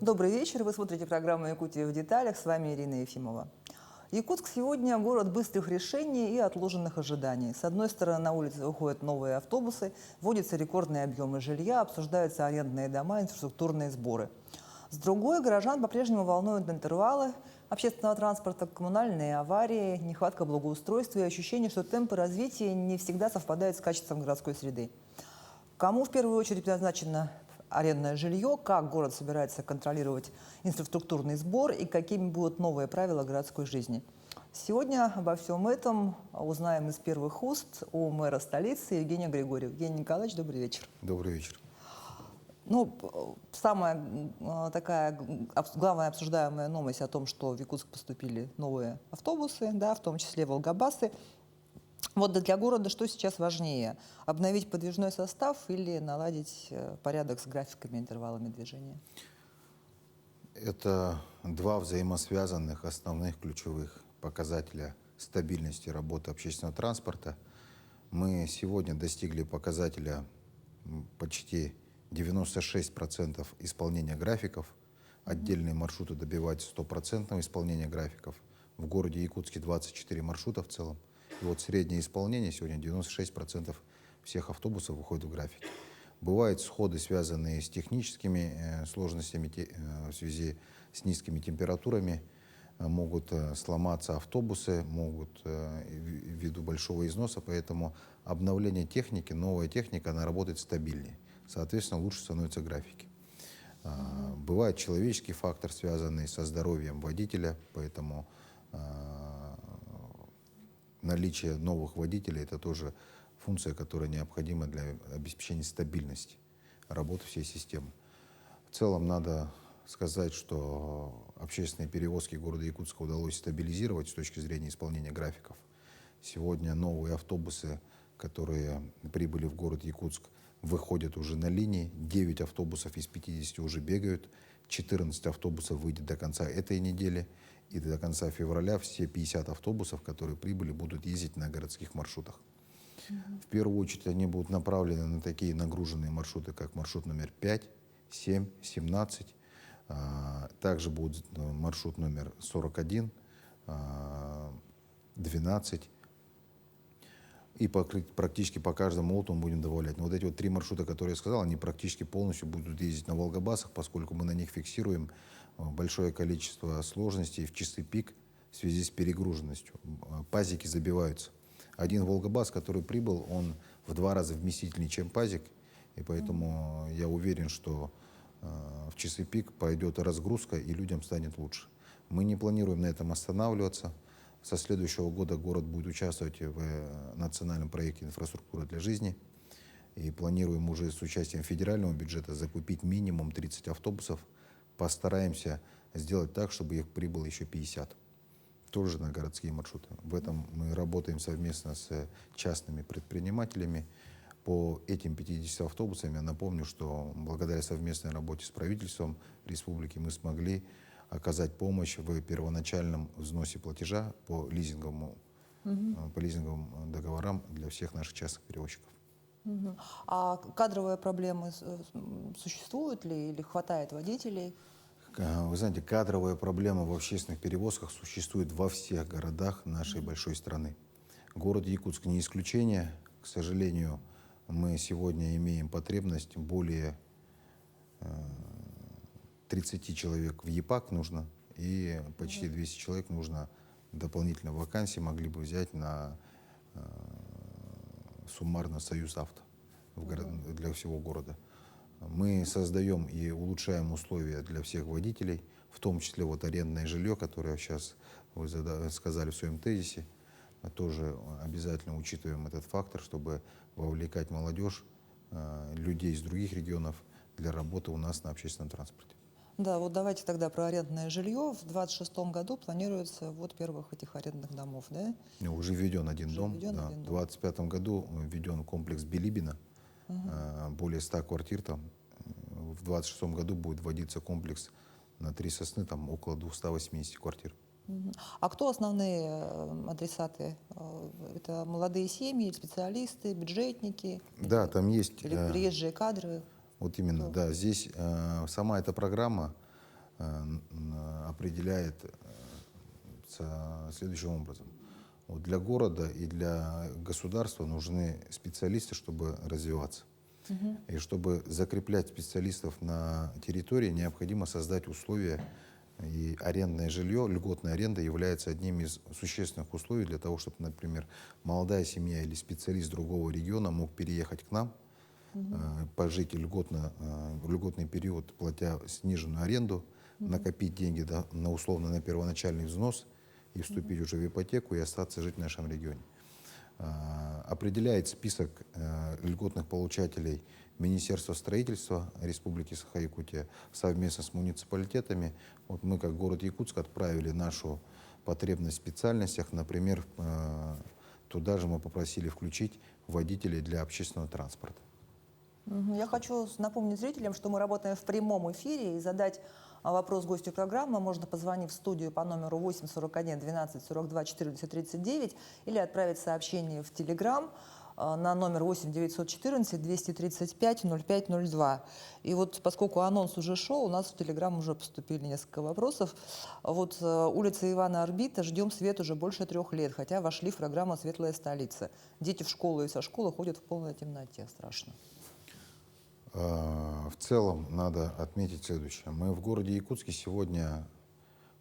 Добрый вечер. Вы смотрите программу «Якутия в деталях». С вами Ирина Ефимова. Якутск сегодня город быстрых решений и отложенных ожиданий. С одной стороны, на улице выходят новые автобусы, вводятся рекордные объемы жилья, обсуждаются арендные дома, инфраструктурные сборы. С другой, горожан по-прежнему волнуют интервалы общественного транспорта, коммунальные аварии, нехватка благоустройства и ощущение, что темпы развития не всегда совпадают с качеством городской среды. Кому в первую очередь предназначено арендное жилье, как город собирается контролировать инфраструктурный сбор и какими будут новые правила городской жизни. Сегодня обо всем этом узнаем из первых уст у мэра столицы Евгения Григорьева. Евгений Николаевич, добрый вечер. Добрый вечер. Самая такая главная обсуждаемая новость о том, что в Якутск поступили новые автобусы, да, в том числе волгобасы. Вот для города что сейчас важнее? Обновить подвижной состав или наладить порядок с графиками и интервалами движения? Это два взаимосвязанных основных ключевых показателя стабильности работы общественного транспорта. Мы сегодня достигли показателя почти 96% исполнения графиков. Отдельные маршруты добиваются 100% исполнения графиков. В городе Якутске 24 маршрута в целом. И вот среднее исполнение сегодня 96% всех автобусов выходит в график. Бывают сходы, связанные с техническими сложностями в связи с низкими температурами. Могут сломаться автобусы, могут ввиду большого износа, поэтому обновление техники, новая техника, она работает стабильнее. Соответственно, лучше становятся графики. Бывает человеческий фактор, связанный со здоровьем водителя, поэтому наличие новых водителей — это тоже функция, которая необходима для обеспечения стабильности работы всей системы. В целом надо сказать, что общественные перевозки города Якутска удалось стабилизировать с точки зрения исполнения графиков. Сегодня новые автобусы, которые прибыли в город Якутск, выходят уже на линии. 9 автобусов из 50 уже бегают. 14 автобусов выйдет до конца этой недели. И до конца февраля все 50 автобусов, которые прибыли, будут ездить на городских маршрутах. В первую очередь они будут направлены на такие нагруженные маршруты, как маршрут номер 5, 7, 17. Также будет маршрут номер 41, 12. И практически по каждому лоту мы будем добавлять. Но вот эти вот 3 маршрута, которые я сказал, они практически полностью будут ездить на волгобасах, поскольку мы на них фиксируем большое количество сложностей в часы пик в связи с перегруженностью. Пазики забиваются. Один волгобас, который прибыл, он в 2 раза вместительнее, чем пазик. И поэтому я уверен, что в часы пик пойдет разгрузка и людям станет лучше. Мы не планируем на этом останавливаться. Со следующего года город будет участвовать в национальном проекте «Инфраструктура для жизни». И планируем уже с участием федерального бюджета закупить минимум 30 автобусов. Постараемся сделать так, чтобы их прибыло еще 50. Тоже на городские маршруты. В этом мы работаем совместно с частными предпринимателями. По этим 50 автобусам я напомню, что благодаря совместной работе с правительством республики мы смогли оказать помощь в первоначальном взносе платежа по лизинговым договорам для всех наших частных перевозчиков. А кадровые проблемы существуют ли или хватает водителей? Вы знаете, кадровая проблема в общественных перевозках существует во всех городах нашей большой страны. Город Якутск не исключение. К сожалению, мы сегодня имеем потребность более 30 человек в ЕПАК нужно, и почти 200 человек нужно дополнительно вакансии могли бы взять на суммарно Союзавто для всего города. Мы создаем и улучшаем условия для всех водителей, в том числе вот арендное жилье, которое сейчас вы сказали в своем тезисе. Мы тоже обязательно учитываем этот фактор, чтобы вовлекать молодежь, людей из других регионов для работы у нас на общественном транспорте. Да, вот давайте тогда про арендное жилье. В 2026 году планируется ввод первых этих арендных домов, да? Уже введен один дом. Введен Да. один В дом. 2025 году введен комплекс Билибина, более 100 квартир там. В 2026 году будет вводиться комплекс на 3 сосны, там около 280 квартир. А кто основные адресаты? Это молодые семьи, специалисты, бюджетники? Да, там есть... Или приезжие кадры? Вот именно, да. Здесь сама эта программа, определяет следующим образом. Вот для города и для государства нужны специалисты, чтобы развиваться. И чтобы закреплять специалистов на территории, необходимо создать условия, и арендное жилье, льготная аренда является одним из существенных условий для того, чтобы, например, молодая семья или специалист другого региона мог переехать к нам, пожить в льготный период, платя сниженную аренду, накопить деньги на первоначальный взнос и вступить уже в ипотеку и остаться жить в нашем регионе. Определяет список льготных получателей Министерство строительства Республики Саха-Якутия совместно с муниципалитетами. Вот мы, как город Якутск, отправили нашу потребность в специальностях. Например, туда же мы попросили включить водителей для общественного транспорта. Я хочу напомнить зрителям, что мы работаем в прямом эфире, и задать вопрос гостю программы можно, позвонив в студию по номеру 841 12 42 14 39 или отправить сообщение в Телеграм на номер 8 914 235 0502. И вот поскольку анонс уже шел, у нас в Телеграм уже поступили несколько вопросов. Вот улица Ивана Орбита, ждем свет уже больше 3 лет, хотя вошли в программу «Светлая столица». Дети в школу и со школы ходят в полной темноте. Страшно. В целом надо отметить следующее. Мы в городе Якутске сегодня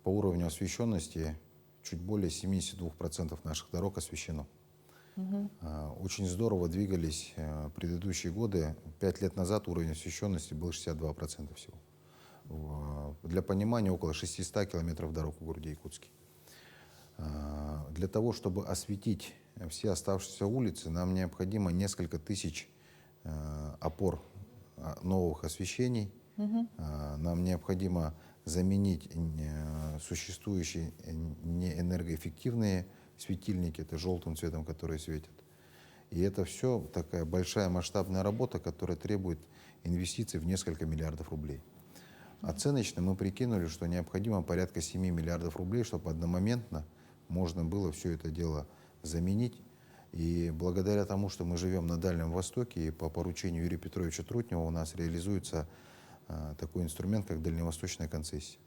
по уровню освещенности чуть более 72% наших дорог освещено. Очень здорово двигались предыдущие годы. 5 лет назад уровень освещенности был 62% всего. Для понимания, около 600 километров дорог в городе Якутске. Для того, чтобы осветить все оставшиеся улицы, нам необходимо несколько тысяч опор новых освещений. Нам необходимо заменить существующие неэнергоэффективные светильники, это желтым цветом, которые светят. И это все такая большая масштабная работа, которая требует инвестиций в несколько миллиардов рублей. Оценочно мы прикинули, что необходимо порядка 7 миллиардов рублей, чтобы одномоментно можно было все это дело заменить. И благодаря тому, что мы живем на Дальнем Востоке, и по поручению Юрия Петровича Трутнева у нас реализуется такой инструмент, как дальневосточная концессия.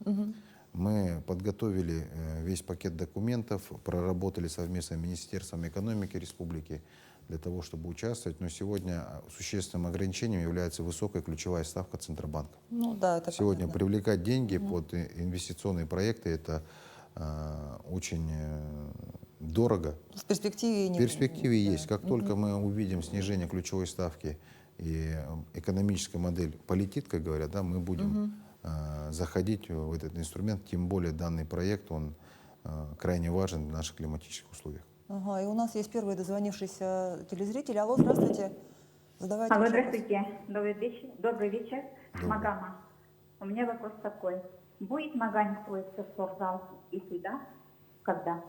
Мы подготовили весь пакет документов, проработали совместно с Министерством экономики республики для того, чтобы участвовать. Но сегодня существенным ограничением является высокая ключевая ставка Центробанка. Ну, да, это Сегодня понятно. привлекать деньги под инвестиционные проекты — это очень дорого. В перспективе В перспективе есть. Как только мы увидим снижение ключевой ставки и экономическая модель полетит, как говорят, да, мы будем заходить в этот инструмент. Тем более данный проект, он крайне важен в наших климатических условиях. Ага, и у нас есть первый дозвонившийся телезритель. Алло, здравствуйте. Задавайте Алло, ваш вопрос. здравствуйте. Добрый вечер. Добрый. Магама. У меня вопрос такой. Будет в Магане строиться спортзал? Если да, когда?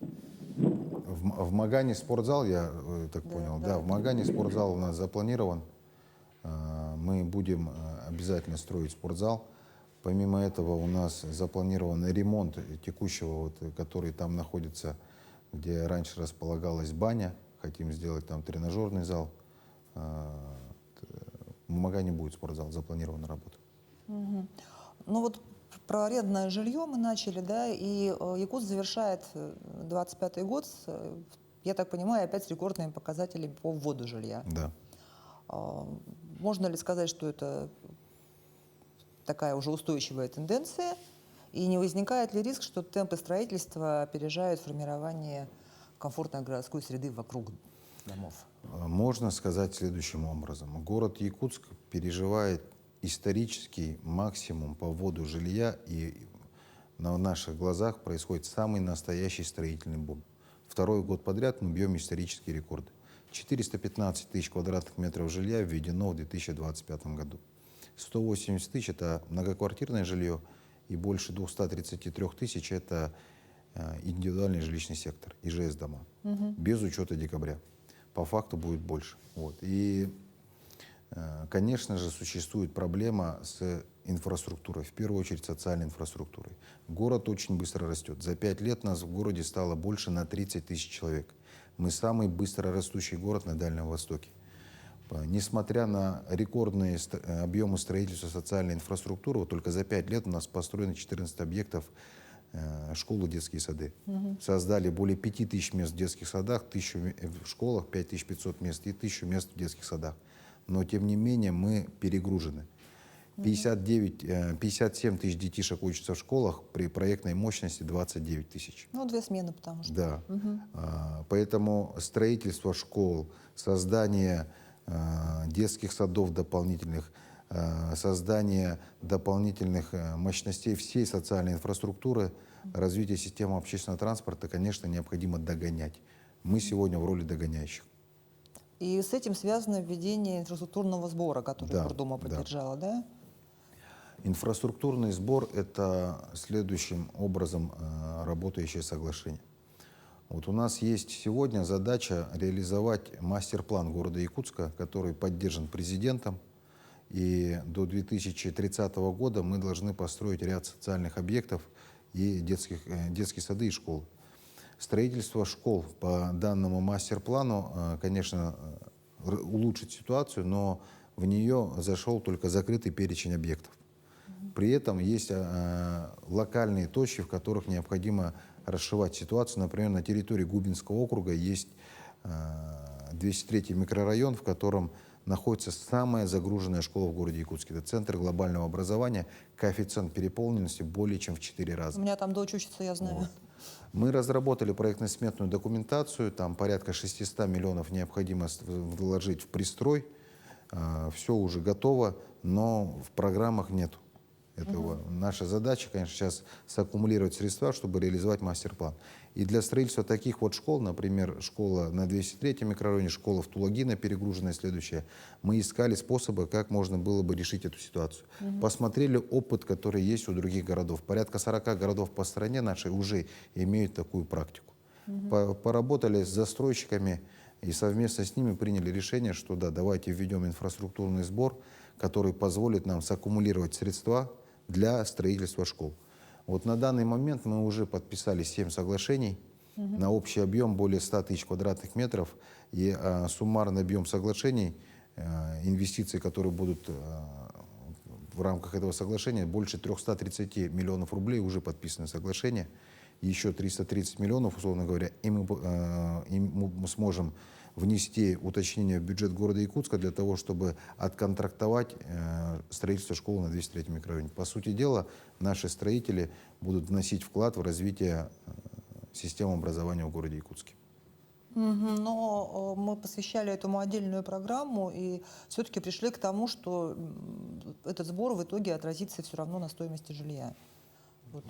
В Магане спортзал, я так понял, да, в Магане спортзал у нас запланирован. Мы будем обязательно строить спортзал. Помимо этого у нас запланирован ремонт текущего, который там находится, где раньше располагалась баня. Хотим сделать там тренажерный зал. В Магане будет спортзал, запланирована работа. Ну вот про арендное жилье мы начали, да, и Якутск завершает 25-й год, я так понимаю, опять с рекордными показателями по вводу жилья. Да. Можно ли сказать, что это такая уже устойчивая тенденция, и не возникает ли риск, что темпы строительства опережают формирование комфортной городской среды вокруг домов? Можно сказать следующим образом. Город Якутск переживает исторический максимум по вводу жилья, и на наших глазах происходит самый настоящий строительный бум. Второй год подряд мы бьем исторические рекорды. 415 тысяч квадратных метров жилья введено в 2025 году. 180 тысяч – это многоквартирное жилье, и больше 233 тысяч – это индивидуальный жилищный сектор, ИЖС-дома, без учета декабря. По факту будет больше. Вот. И, конечно же, существует проблема с инфраструктурой, в первую очередь социальной инфраструктурой. Город очень быстро растет. За 5 лет нас в городе стало больше на 30 тысяч человек. Мы самый быстро растущий город на Дальнем Востоке. Несмотря на рекордные объемы строительства социальной инфраструктуры, вот только за 5 лет у нас построено 14 объектов школы, детские сады. Создали более 5000 мест в детских садах, 1000 в школах, 5500 мест и 1000 мест в детских садах. Но, тем не менее, мы перегружены. 57 тысяч детишек учатся в школах при проектной мощности 29 тысяч. Ну, 2 смены, потому что. Да. Поэтому строительство школ, создание детских садов дополнительных, создание дополнительных мощностей всей социальной инфраструктуры, развитие системы общественного транспорта, конечно, необходимо догонять. Мы сегодня в роли догоняющих. И с этим связано введение инфраструктурного сбора, который Да, Гордума да. поддержала, да? Инфраструктурный сбор – это следующим образом работающее соглашение. Вот у нас есть сегодня задача реализовать мастер-план города Якутска, который поддержан президентом. И до 2030 года мы должны построить ряд социальных объектов и детские сады и школы. Строительство школ по данному мастер-плану, конечно, улучшит ситуацию, но в нее зашел только закрытый перечень объектов. При этом есть локальные точки, в которых необходимо расшивать ситуацию. Например, на территории Губинского округа есть 203-й микрорайон, в котором находится самая загруженная школа в городе Якутске. Это центр глобального образования, коэффициент переполненности более чем в 4 раза. У меня там дочь учится, я знаю. Вот. Мы разработали проектно-сметную документацию, там порядка 600 миллионов необходимо вложить в пристрой. Все уже готово, но в программах нету этого. Наша задача, конечно, сейчас саккумулировать средства, чтобы реализовать мастер-план. И для строительства таких вот школ, например, школа на 203-м микрорайоне, школа в Тулагино, перегруженная следующая, мы искали способы, как можно было бы решить эту ситуацию. Посмотрели опыт, который есть у других городов. Порядка 40 городов по стране нашей уже имеют такую практику. Поработали с застройщиками и совместно с ними приняли решение, что да, давайте введем инфраструктурный сбор, который позволит нам саккумулировать средства для строительства школ. Вот на данный момент мы уже подписали 7 соглашений на общий объем более 100 тысяч квадратных метров. И суммарный объем соглашений, инвестиций, которые будут в рамках этого соглашения, больше 330 миллионов рублей уже подписаны соглашения. Еще 330 миллионов, условно говоря, и мы сможем внести уточнение в бюджет города Якутска для того, чтобы отконтрактовать строительство школы на 203-м микрорайоне. По сути дела, наши строители будут вносить вклад в развитие системы образования в городе Якутске. Но мы посвящали этому отдельную программу и все-таки пришли к тому, что этот сбор в итоге отразится все равно на стоимости жилья. Вот.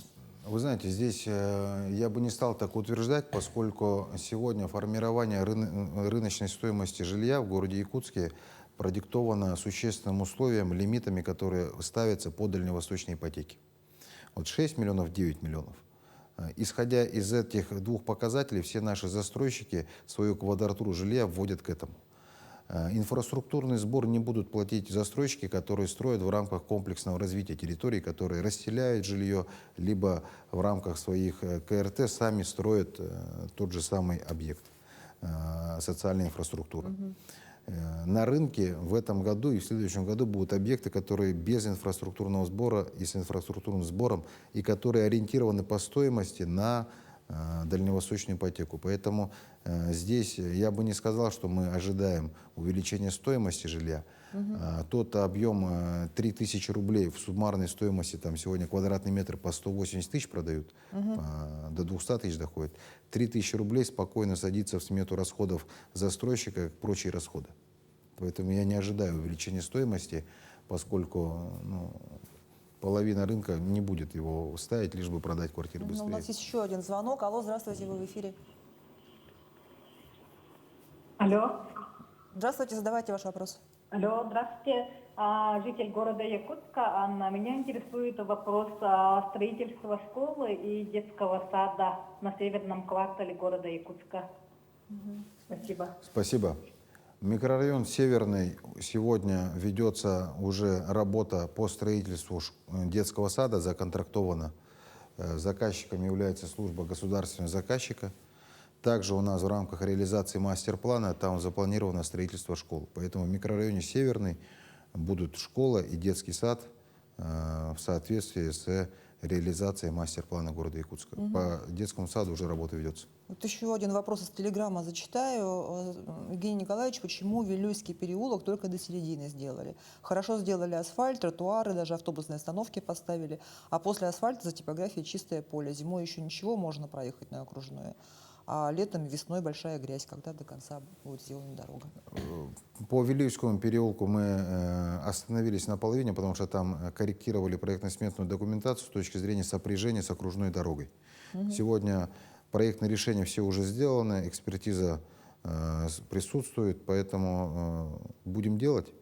Вы знаете, здесь я бы не стал так утверждать, поскольку сегодня формирование рыночной стоимости жилья в городе Якутске продиктовано существенным условием, лимитами, которые ставятся по дальневосточной ипотеке. Вот 6 миллионов, 9 миллионов. Исходя из этих двух показателей, все наши застройщики свою квадратуру жилья вводят к этому. Инфраструктурный сбор не будут платить застройщики, которые строят в рамках комплексного развития территорий, которые расселяют жилье, либо в рамках своих КРТ сами строят тот же самый объект социальной инфраструктуры. На рынке в этом году и в следующем году будут объекты, которые без инфраструктурного сбора и с инфраструктурным сбором, и которые ориентированы по стоимости на дальневосточную ипотеку. Поэтому здесь я бы не сказал, что мы ожидаем увеличения стоимости жилья. Тот объем 3000 рублей в суммарной стоимости, там сегодня квадратный метр по 180 тысяч продают, до 200 тысяч доходит. 3000 рублей спокойно садится в смету расходов застройщика, как прочие расходы. Поэтому я не ожидаю увеличения стоимости, поскольку половина рынка не будет его ставить, лишь бы продать квартиры быстрее. У нас есть еще один звонок. Алло, здравствуйте, вы в эфире. Алло. Здравствуйте, задавайте ваш вопрос. Алло, здравствуйте. Житель города Якутска. Меня интересует вопрос строительства школы и детского сада на северном квартале города Якутска. Спасибо. Спасибо. Микрорайон Северный. Сегодня ведется уже работа по строительству детского сада, законтрактована. Заказчиком является служба государственного заказчика. Также у нас в рамках реализации мастер-плана там запланировано строительство школ. Поэтому в микрорайоне Северный будут школа и детский сад в соответствии с реализацией мастер-плана города Якутска. По детскому саду уже работа ведется. Вот еще один вопрос из телеграмма зачитаю. Евгений Николаевич, почему Вилюйский переулок только до середины сделали? Хорошо сделали асфальт, тротуары, даже автобусные остановки поставили, а после асфальта за типографией чистое поле. Зимой еще ничего, можно проехать на окружную. А летом, весной большая грязь, когда до конца будет сделана дорога. По Вилюйскому переулку мы остановились на половине, потому что там корректировали проектно-сметную документацию с точки зрения сопряжения с окружной дорогой. Сегодня проектные решения все уже сделаны, экспертиза присутствует, поэтому будем делать,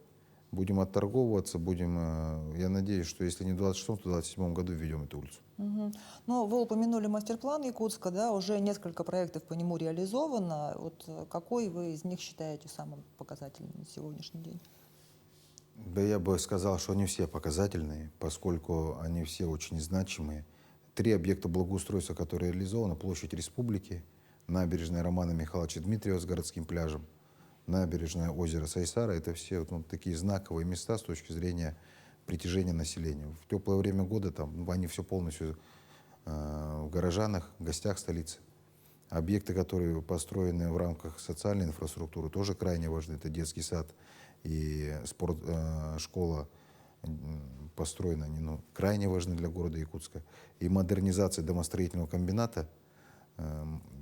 будем отторговываться, я надеюсь, что если не в 26-м, то в 27-м году введем эту улицу. Ну, вы упомянули мастер-план Якутска, да, уже несколько проектов по нему реализовано. Вот какой вы из них считаете самым показательным на сегодняшний день? Да я бы сказал, что они все показательные, поскольку они все очень значимые. 3 объекта благоустройства, которые реализованы: площадь Республики, набережная Романа Михайловича Дмитриева с городским пляжем, набережное озера Сайсара. Это все такие знаковые места с точки зрения притяжения населения. В теплое время года там они все полностью в горожанах, в гостях столицы. Объекты, которые построены в рамках социальной инфраструктуры, тоже крайне важны. Это детский сад и школа построены, они крайне важны для города Якутска. И модернизация домостроительного комбината,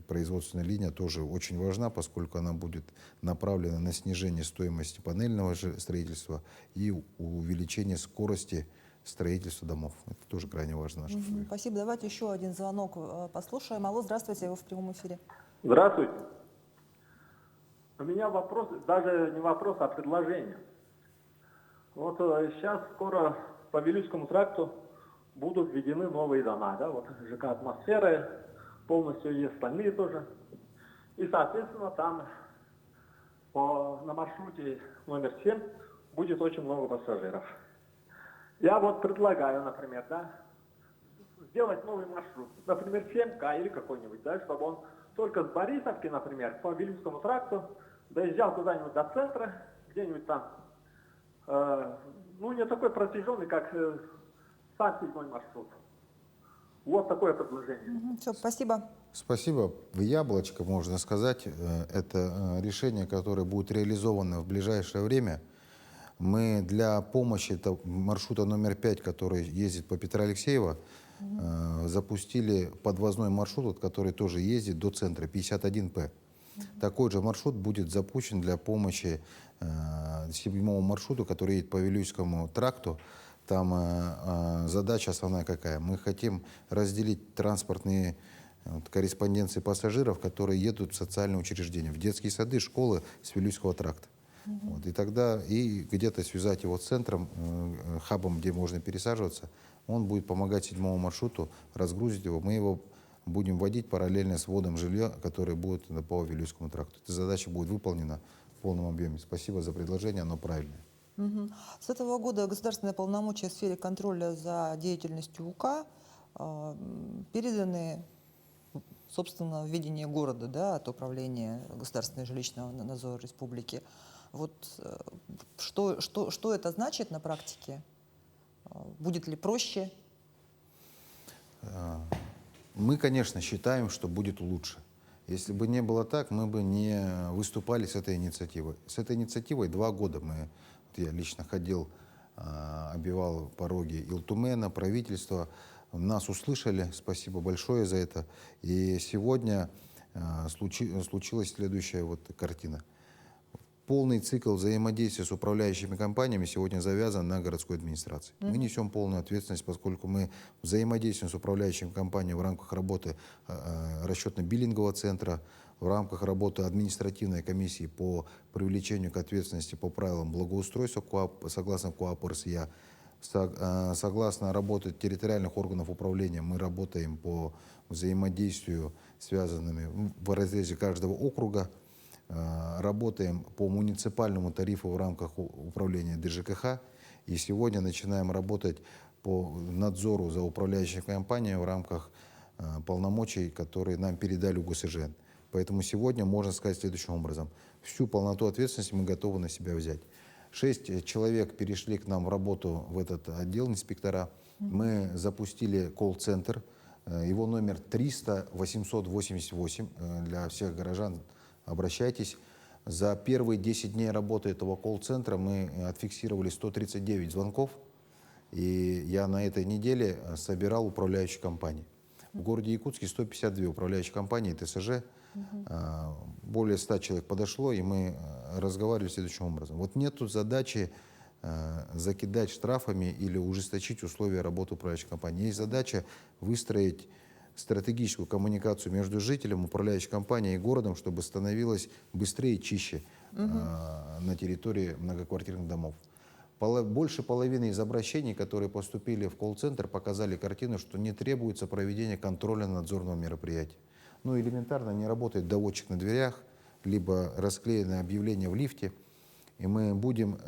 производственная линия тоже очень важна, поскольку она будет направлена на снижение стоимости панельного строительства и увеличение скорости строительства домов. Это тоже крайне важно в наших условиях. Спасибо. Давайте еще один звонок послушаем. Алло, здравствуйте, вы в прямом эфире. Здравствуйте. У меня вопрос, даже не вопрос, а предложение. Вот сейчас скоро по Вилюйскому тракту будут введены новые дома, да, вот ЖК «Атмосферы», полностью и остальные тоже. И, соответственно, там на маршруте номер 7 будет очень много пассажиров. Я вот предлагаю, например, да, сделать новый маршрут, например, 7К или какой-нибудь, да, чтобы он только с Борисовки, например, по Вилюйскому тракту доезжал куда-нибудь до центра, где-нибудь там, не такой протяженный, как сам 7-й маршрут. Вот такое предложение. Все, спасибо. Спасибо. В яблочко, можно сказать, это решение, которое будет реализовано в ближайшее время. Мы для помощи маршрута номер 5, который ездит по Петра Алексеева, запустили подвозной маршрут, который тоже ездит до центра, 51П. Такой же маршрут будет запущен для помощи 7-му маршруту, который едет по Вилюйскому тракту. Там задача основная какая? Мы хотим разделить транспортные корреспонденции пассажиров, которые едут в социальные учреждения, в детские сады, школы с Вилюйского тракта. Вот, и тогда где-то связать его с центром, хабом, где можно пересаживаться. Он будет помогать 7-му маршруту разгрузить его. Мы его будем вводить параллельно с вводом жилья, которое будет по Вилюйскому тракту. Эта задача будет выполнена в полном объеме. Спасибо за предложение, оно правильное. С этого года государственные полномочия в сфере контроля за деятельностью УК переданы, собственно, в ведение города, да, от Управления государственного жилищного надзора республики. Вот что это значит на практике? Будет ли проще? Мы, конечно, считаем, что будет лучше. Если бы не было так, мы бы не выступали с этой инициативой. С этой инициативой 2 года я лично ходил, обивал пороги Илтумена, правительства. Нас услышали, спасибо большое за это. И сегодня случилась следующая картина. Полный цикл взаимодействия с управляющими компаниями сегодня завязан на городской администрации. Мы несем полную ответственность, поскольку мы взаимодействуем с управляющими компаниями в рамках работы расчетно-биллингового центра, в рамках работы административной комиссии по привлечению к ответственности по правилам благоустройства согласно КоАП РСЯ. Согласно работе территориальных органов управления мы работаем по взаимодействию, связанными в разрезе каждого округа. Работаем по муниципальному тарифу в рамках управления ДЖКХ. И сегодня начинаем работать по надзору за управляющей компанией в рамках полномочий, которые нам передали УГСЖН. Поэтому сегодня можно сказать следующим образом. Всю полноту ответственности мы готовы на себя взять. 6 человек перешли к нам в работу в этот отдел, инспектора. Мы запустили колл-центр. Его номер 300-888. Для всех горожан обращайтесь. За первые 10 дней работы этого колл-центра мы отфиксировали 139 звонков. И я на этой неделе собирал управляющие компании. В городе Якутске 152 управляющие компании ТСЖ. Более 100 человек подошло, и мы разговаривали следующим образом. Вот нет тут задачи закидать штрафами или ужесточить условия работы управляющей компании. Есть задача выстроить стратегическую коммуникацию между жителем, управляющей компанией и городом, чтобы становилось быстрее и чище на территории многоквартирных домов. Больше половины из обращений, которые поступили в колл-центр, показали картину, что не требуется проведение контрольно-надзорного мероприятия. Ну, элементарно не работает доводчик на дверях, либо расклеенное объявление в лифте. И мы будем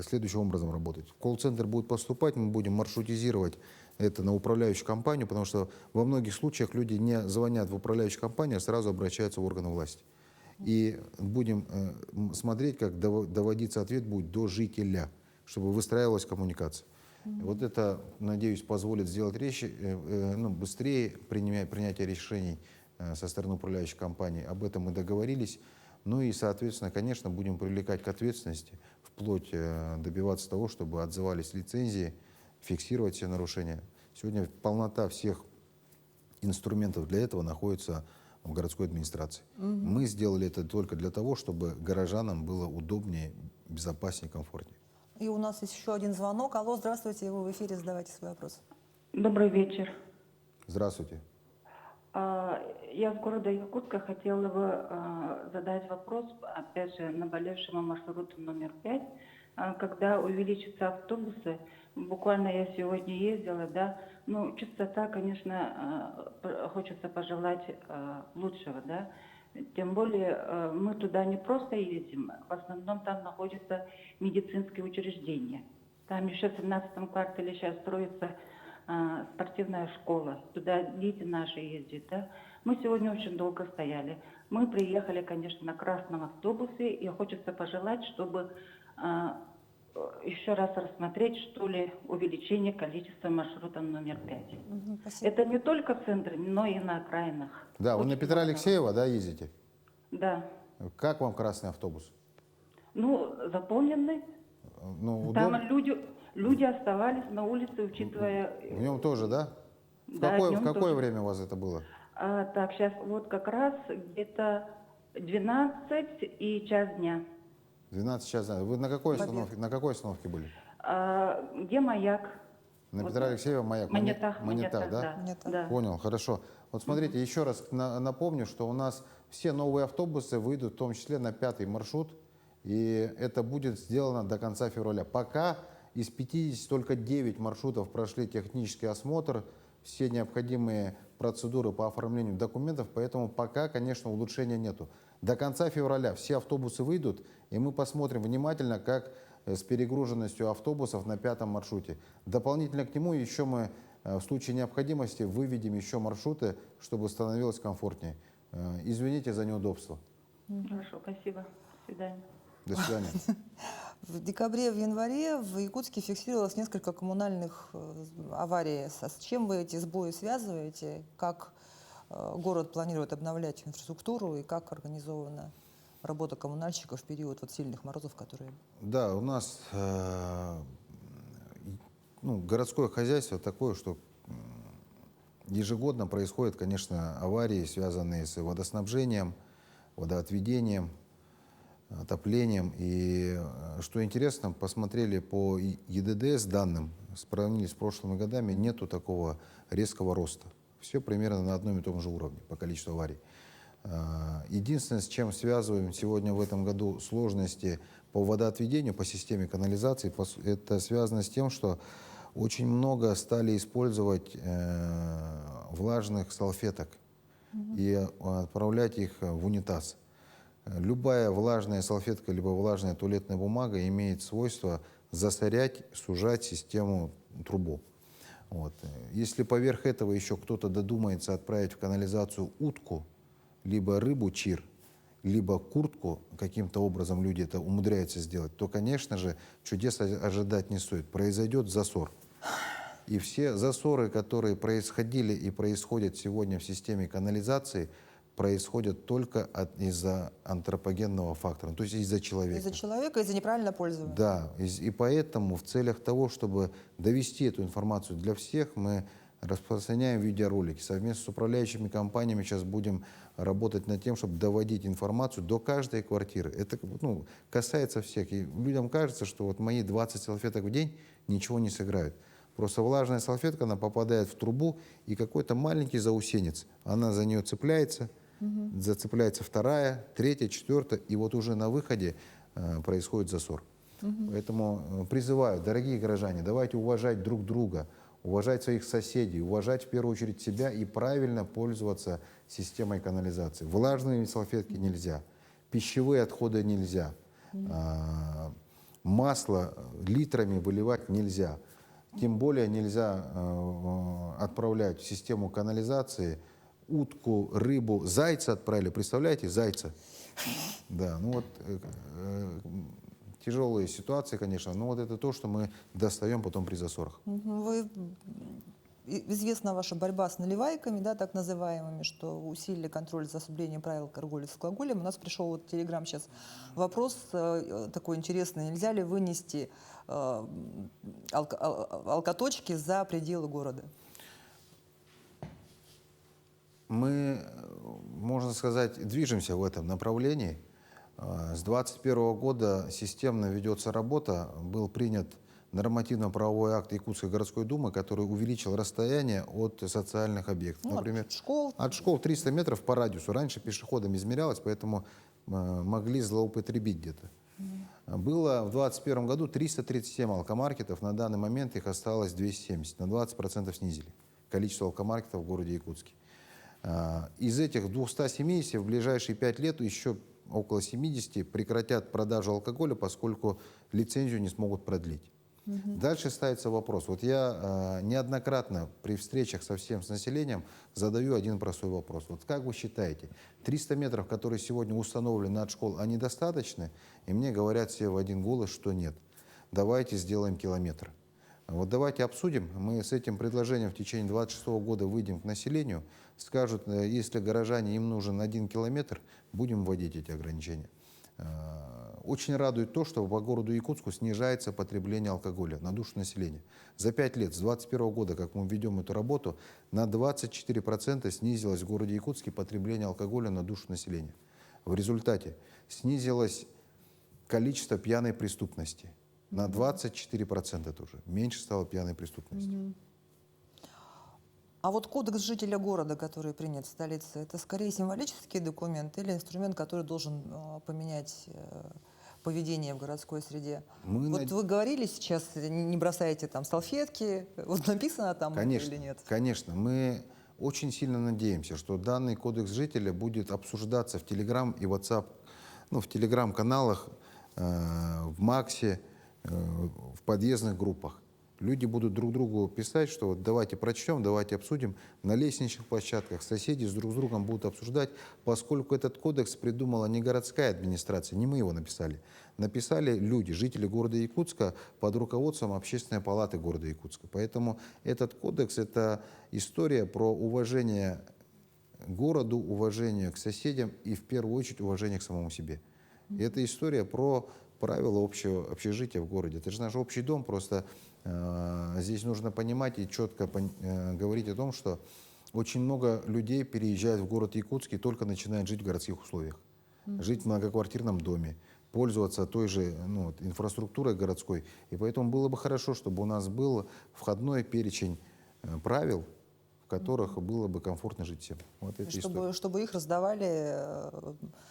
следующим образом работать. Колл-центр будет поступать, мы будем маршрутизировать это на управляющую компанию, потому что во многих случаях люди не звонят в управляющую компанию, а сразу обращаются в органы власти. И будем смотреть, как доводиться ответ будет до жителя, чтобы выстраивалась коммуникация. Вот это, надеюсь, позволит сделать быстрее принятие решений со стороны управляющей компании. Об этом мы договорились. Ну и, соответственно, конечно, будем привлекать к ответственности, вплоть добиваться того, чтобы отзывались лицензии, фиксировать все нарушения. Сегодня полнота всех инструментов для этого находится в городской администрации. Мы сделали это только для того, чтобы горожанам было удобнее, безопаснее, комфортнее. И у нас есть еще один звонок. Алло, здравствуйте, вы в эфире, задавайте свой вопрос. Добрый вечер. Здравствуйте. Я с города Якутска хотела бы задать вопрос, опять же, наболевшему маршруту номер 5. Когда увеличатся автобусы, буквально я сегодня ездила, да, ну, частота, конечно, хочется пожелать лучшего, да. Тем более мы туда не просто ездим, в основном там находятся медицинские учреждения. Там еще в 17 квартале сейчас строится спортивная школа, туда дети наши ездят, да. Мы сегодня очень долго стояли. Мы приехали, конечно, на красном автобусе, и хочется пожелать, чтобы еще раз рассмотреть, что ли, увеличение количества маршрута номер 5. Спасибо. Это не только в центре, но и на окраинах. Да, вы Очень на Петра много. Алексеева, да, ездите? Да. Как вам красный автобус? Ну, заполнены. Ну, Там удобно? люди оставались на улице, учитывая... В нем тоже, да? Да, В днем какое тоже. время у вас это было? Так, сейчас вот как раз где-то 12 и час дня. 12 часов. Вы на какой остановке были? Где маяк? На Вот. Петра Алексеева маяк. Монетах, Монетах, да? да. Монетах. Да. Понял, хорошо. Вот смотрите, еще раз напомню, что у нас все новые автобусы выйдут, в том числе на 5-й маршрут, и это будет сделано до конца февраля. Пока из 50 только 9 маршрутов прошли технический осмотр, все необходимые процедуры по оформлению документов, поэтому пока, конечно, улучшения нету. До конца февраля все автобусы выйдут, и мы посмотрим внимательно, как с перегруженностью автобусов на 5-м маршруте. Дополнительно к нему еще мы в случае необходимости выведем еще маршруты, чтобы становилось комфортнее. Извините за неудобство. Хорошо, спасибо. До свидания. До свидания. В декабре, в январе в Якутске фиксировалось несколько коммунальных аварий. С чем вы эти сбои связываете? Как город планирует обновлять инфраструктуру и как организована работа коммунальщиков в период вот сильных морозов, которые... Да, у нас городское хозяйство такое, что ежегодно происходят, конечно, аварии, связанные с водоснабжением, водоотведением, отоплением. И что интересно, посмотрели по ЕДДС данным, сравнили с прошлыми годами, нету такого резкого роста. Все примерно на одном и том же уровне по количеству аварий. Единственное, с чем связываем сегодня в этом году сложности по водоотведению, по системе канализации, это связано с тем, что очень много стали использовать влажных салфеток и отправлять их в унитаз. Любая влажная салфетка либо влажная туалетная бумага имеет свойство засорять, сужать систему трубу. Вот. Если поверх этого еще кто-то додумается отправить в канализацию утку, либо рыбу чир, либо куртку, каким-то образом люди это умудряются сделать, то, конечно же, чудес ожидать не стоит. Произойдет засор. И все засоры, которые происходили и происходят сегодня в системе канализации, происходят только из-за антропогенного фактора, то есть из-за человека. Из-за человека, из-за неправильного пользования. Да, и поэтому в целях того, чтобы довести эту информацию для всех, мы распространяем видеоролики. Совместно с управляющими компаниями сейчас будем работать над тем, чтобы доводить информацию до каждой квартиры. Это касается всех. И людям кажется, что вот мои 20 салфеток в день ничего не сыграют. Просто влажная салфетка, она попадает в трубу, и какой-то маленький заусенец, она за нее цепляется, зацепляется вторая, третья, четвертая, и вот уже на выходе происходит засор. Поэтому призываю, дорогие горожане, давайте уважать друг друга, уважать своих соседей, уважать в первую очередь себя и правильно пользоваться системой канализации. Влажные салфетки нельзя, пищевые отходы нельзя, масло литрами выливать нельзя. Тем более нельзя отправлять в систему канализации утку, рыбу, зайца отправили. Представляете, зайца? Да, тяжелые ситуации, конечно, но вот это то, что мы достаем потом при засорах. Известна ваша борьба с наливайками, да, так называемыми, что усилили контроль за соблюдением правил торговли с алкоголем. У нас пришел вот в Телеграм сейчас вопрос такой интересный. Нельзя ли вынести алкоточки за пределы города? Мы, можно сказать, движемся в этом направлении. С 2021 года системно ведется работа. Был принят нормативно-правовой акт Якутской городской думы, который увеличил расстояние от социальных объектов. Например, от школ 300 метров по радиусу. Раньше пешеходам измерялось, поэтому могли злоупотребить где-то. Было в 2021 году 337 алкомаркетов, на данный момент их осталось 270, на 20% снизили количество алкомаркетов в городе Якутске. Из этих 270 в ближайшие 5 лет еще около 70 прекратят продажу алкоголя, поскольку лицензию не смогут продлить. Дальше ставится вопрос. Вот я неоднократно при встречах со всем с населением задаю один простой вопрос. Вот как вы считаете, 300 метров, которые сегодня установлены от школ, они достаточны? И мне говорят все в один голос, что нет. Давайте сделаем километр. Вот давайте обсудим. Мы с этим предложением в течение 2026 года выйдем к населению. Скажут, если горожане, им нужен 1 километр, будем вводить эти ограничения. Очень радует то, что по городу Якутску снижается потребление алкоголя на душу населения. За 5 лет, с 2021 года, как мы ведем эту работу, на 24% снизилось в городе Якутске потребление алкоголя на душу населения. В результате снизилось количество пьяной преступности. На 24% тоже. Меньше стало пьяной преступности. А вот кодекс жителя города, который принят в столице, это скорее символический документ или инструмент, который должен поменять поведение в городской среде? Вы говорили сейчас, не бросайте там салфетки, вот написано там конечно, или нет? Конечно, мы очень сильно надеемся, что данный кодекс жителя будет обсуждаться в Телеграм и WhatsApp, в Телеграм-каналах, в Максе, в подъездных группах. Люди будут друг другу писать, что вот давайте прочтем, давайте обсудим. На лестничных площадках соседи друг с другом будут обсуждать, поскольку этот кодекс придумала не городская администрация, не мы его написали. Написали люди, жители города Якутска под руководством Общественной палаты города Якутска. Поэтому этот кодекс – это история про уважение к городу, уважение к соседям и в первую очередь уважение к самому себе. И это история про правила общего общежития в городе. Это же наш общий дом, просто здесь нужно понимать и четко говорить о том, что очень много людей переезжают в город Якутск и только начинают жить в городских условиях. Жить в многоквартирном доме, пользоваться той же инфраструктурой городской. И поэтому было бы хорошо, чтобы у нас был входной перечень правил, в которых было бы комфортно жить всем. Вот это чтобы их раздавали,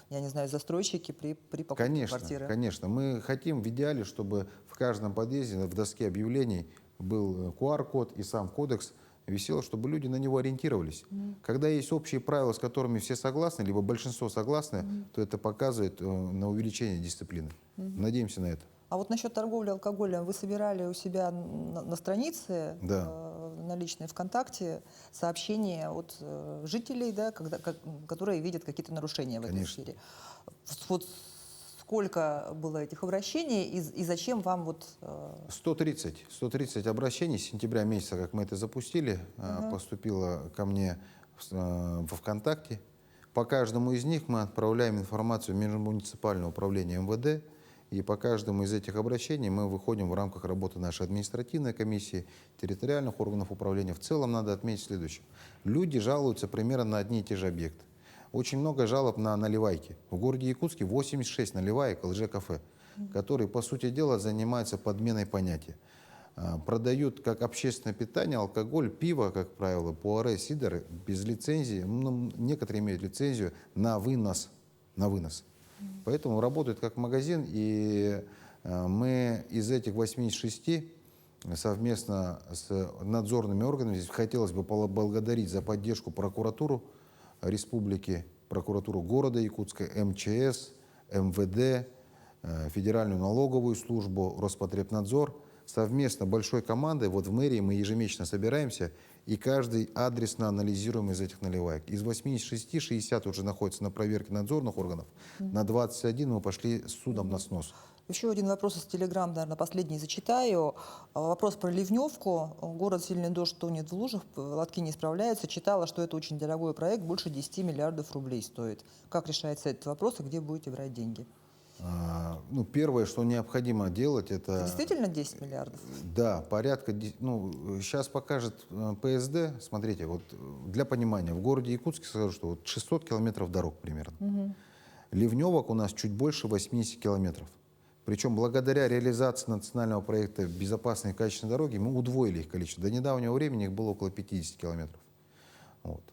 я не знаю, застройщики при покупке квартиры. Конечно. Мы хотим в идеале, чтобы в каждом подъезде в доске объявлений был QR-код и сам кодекс висел, чтобы люди на него ориентировались. Когда есть общие правила, с которыми все согласны, либо большинство согласны, то это показывает на увеличение дисциплины. Надеемся на это. А вот насчет торговли алкоголем вы собирали у себя на странице, да. на личной ВКонтакте сообщения от жителей, да, которые видят какие-то нарушения в этой Конечно. сфере. Вот сколько было этих обращений и зачем вам вот... 130 обращений с сентября месяца, как мы это запустили, поступило ко мне во ВКонтакте. По каждому из них мы отправляем информацию в межмуниципальное управление МВД, и по каждому из этих обращений мы выходим в рамках работы нашей административной комиссии, территориальных органов управления. В целом надо отметить следующее. Люди жалуются примерно на одни и те же объекты. Очень много жалоб на наливайки. В городе Якутске 86 наливаек ЛЖ-кафе, которые, по сути дела, занимаются подменой понятия. Продают как общественное питание алкоголь, пиво, как правило, пуаре, сидр без лицензии. Ну, некоторые имеют лицензию на вынос. Поэтому работают как магазин, и мы из этих 86 совместно с надзорными органами, здесь хотелось бы поблагодарить за поддержку прокуратуру республики, прокуратуру города Якутска, МЧС, МВД, Федеральную налоговую службу, Роспотребнадзор. Совместно большой командой, вот в мэрии мы ежемесячно собираемся и каждый адресно анализируем из этих наливаек. Из 86 60 уже находится на проверке надзорных органов, на 21 мы пошли с судом на снос. Еще один вопрос из Телеграм, наверное, последний зачитаю. Вопрос про ливневку. Город сильный дождь тонет в лужах, лотки не справляются. Читала, что это очень дорогой проект, больше 10 миллиардов рублей стоит. Как решается этот вопрос и где будете брать деньги? Ну, первое, что необходимо делать, это... Действительно 10 миллиардов? Да, порядка... Ну, сейчас покажет ПСД. Смотрите, вот для понимания, в городе Якутске скажу, что вот 600 километров дорог примерно. Ливневок у нас чуть больше 80 километров. Причем благодаря реализации национального проекта «Безопасные и качественные дороги» мы удвоили их количество. До недавнего времени их было около 50 километров. Вот.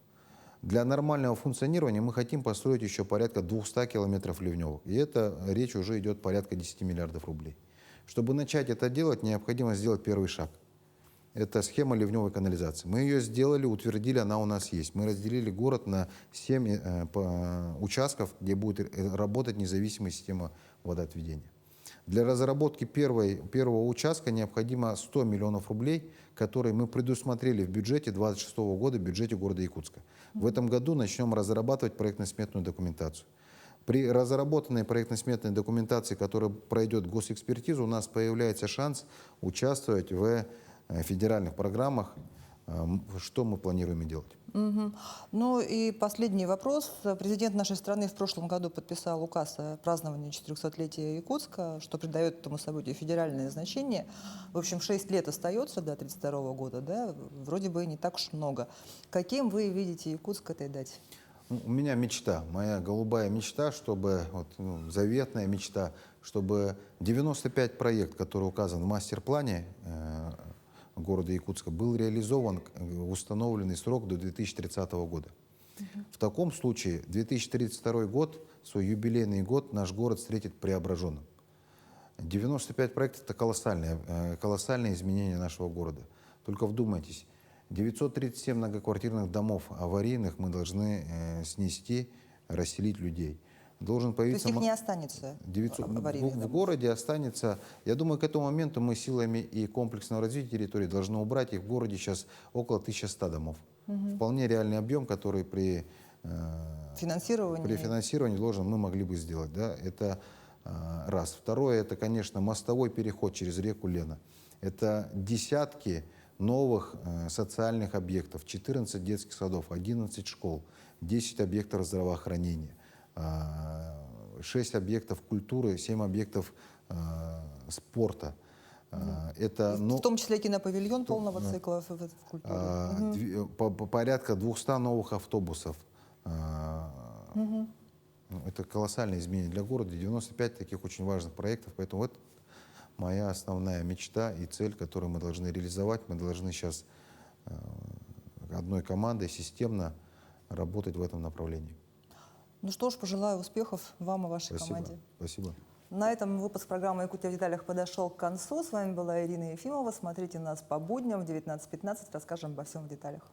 Для нормального функционирования мы хотим построить еще порядка 200 километров ливневок. И это речь уже идет порядка 10 миллиардов рублей. Чтобы начать это делать, необходимо сделать первый шаг. Это схема ливневой канализации. Мы ее сделали, утвердили, она у нас есть. Мы разделили город на 7 участков, где будет работать независимая система водоотведения. Для разработки первого участка необходимо 100 миллионов рублей, которые мы предусмотрели в бюджете 2026 года, в бюджете города Якутска. В этом году начнем разрабатывать проектно-сметную документацию. При разработанной проектно-сметной документации, которая пройдет госэкспертизу, у нас появляется шанс участвовать в федеральных программах, что мы планируем делать. Ну и последний вопрос. Президент нашей страны в прошлом году подписал указ о праздновании 400-летия Якутска, что придает этому событию федеральное значение. В общем, 6 лет остается до 1932 года, да? Вроде бы не так уж много. Каким вы видите Якутск к этой дате? У меня мечта, моя голубая мечта, чтобы, заветная мечта, чтобы 95 проектов, которые указаны в мастер-плане города Якутска, был реализован в установленный срок до 2030 года. В таком случае 2032 год, свой юбилейный год, наш город встретит преображенным. 95 проектов – это колоссальное изменение нашего города. Только вдумайтесь, 937 многоквартирных домов аварийных мы должны снести, расселить людей. Должен появиться... То есть их не останется 900, аварийных в домов? городе останется... Я думаю, к этому моменту мы силами и комплексного развития территории должны убрать. Их в городе сейчас около 1100 домов. Вполне реальный объем, который при финансировании мы могли бы сделать. Да? Это раз. Второе, это, конечно, мостовой переход через реку Лена. Это десятки новых социальных объектов, 14 детских садов, 11 школ, 10 объектов здравоохранения, 6 объектов культуры, 7 объектов спорта. Это, в том числе кинопавильон полного цикла в культуре. Порядка 200 новых автобусов. Это колоссальное изменение для города, 95 таких очень важных проектов, поэтому это моя основная мечта и цель, которую мы должны реализовать. Мы должны сейчас одной командой системно работать в этом направлении. Ну что ж, пожелаю успехов вам и вашей команде. Спасибо. На этом выпуск программы «Якутия в деталях» подошел к концу. С вами была Ирина Ефимова. Смотрите нас по будням в 19:15. Расскажем обо всем в деталях.